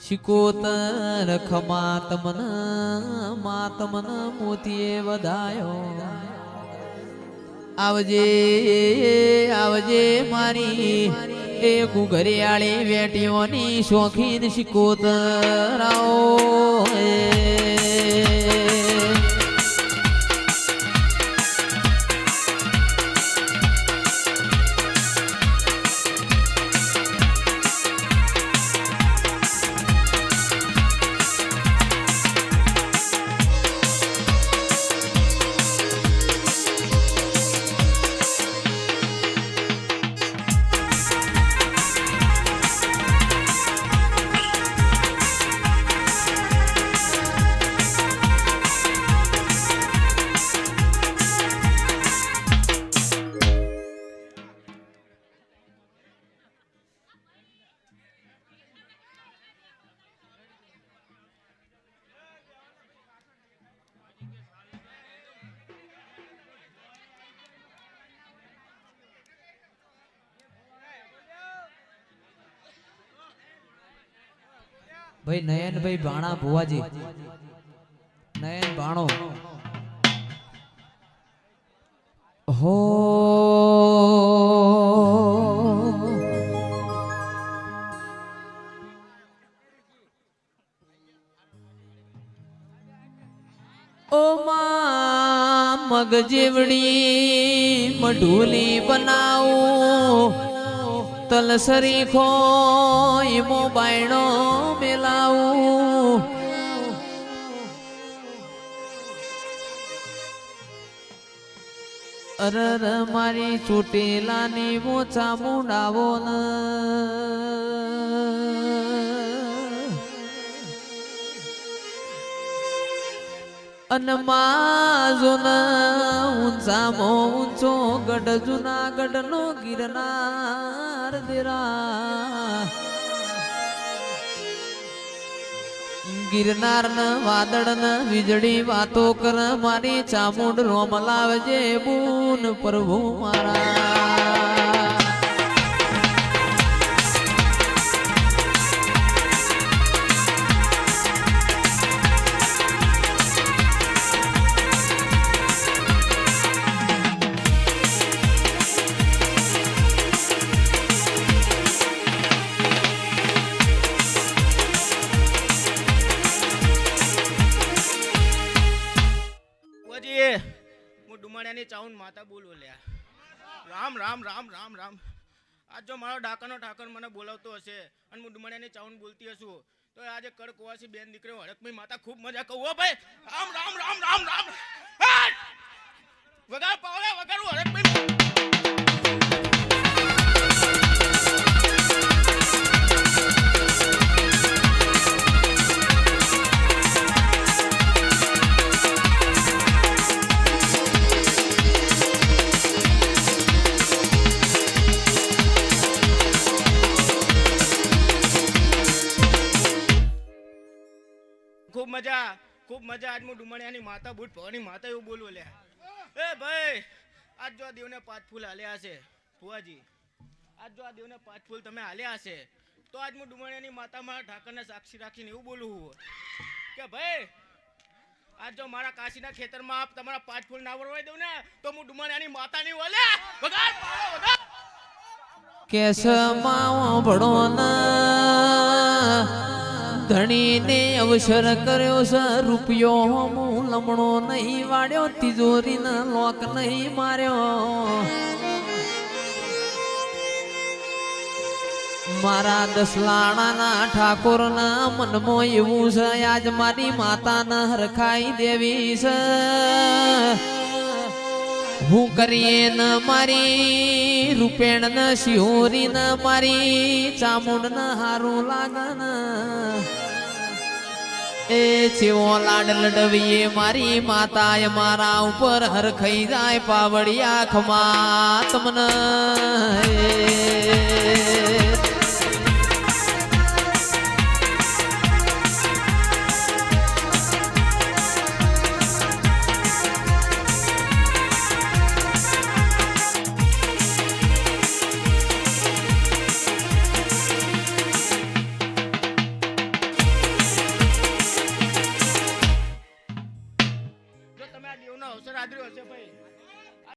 શિકોતર ખમા તમન મોતીએ વધાયો આવજે આવજે મારી એ ગુઘરિયાળી વેટીઓની શોખીન શિકોતર આવો ભાઈ નયન ભાઈ ભાણા ભુવાજી નયન ભાણો હો ઓ માં મગજેવડી મઢુલી બનાવું તલસરી ખોઈ મોબાઈનો મેલાવું અરર મારી ચોટેલાની મોચા મુંડાવો ન અનમાજો ન ઊંચામો ઊંચો ગઢ જુનાગઢ નો ગિરનાર દેરા ગિરનાર ન વાદળ ન વીજળી વાતો કર મારી ચામુંડ રોમ લાવજે બૂન પ્રભુ મારા ચાઉન માતા બોલો લ્યા રામ રામ રામ રામ રામ આજ જો મારો ડાકાનો ઠાકર મને બોલાવતો હશે અને હું ડુમણિયાની ચાઉન બોલતી હશું તો આજે કડકવાસી બેન દીકરીઓ હડકભાઈ માતા ખૂબ મજા કહું હો ભાઈ રામ રામ રામ રામ રામ વગાર પાવલે વગારું હડકભાઈ ખૂબ મજા આજ હું ડુમણિયાની માતા બુટ ભવાની માતા એવું બોલવું લ્યા એ ભાઈ આજ જો આ દેવને 5 ફૂલ હાલ્યા હશે ફુવાજી આજ જો આ દેવને 5 ફૂલ તમે હાલ્યા હશે તો આજ હું ડુમણિયાની માતા મારા ઠાકરને સાક્ષી રાખીને એવું બોલું કે ભાઈ આજ જો મારા કાશીના ખેતરમાં આપ તમારા 5 ફૂલ ના વરવાઈ દઉં ને તો હું ડુમણિયાની માતા નહીં વલ્યા વગાડ પાડો વગાડ કેસમાં ભણો ના ધણીને અવસર કર્યો છે રૂપિયો હું લમણો નહીં વાળ્યો તિજોરીને લોક નહીં માર્યો મારા દસલાણાના ઠાકોરના મનમાં એવું છે આજ મારી માતાને હરખાઈ દેવી છે હું કરીએ ન મારી રૂપેણ ન શિહોરી ન મારી ચામુંડ ન હારું લાગન એ જેવો લાડ લડવીએ મારી માતાએ મારા ઉપર હરખાઈ જાય પાવડિયા ખમા તમને દેવનો અવસર આદર્યો હશે ભાઈ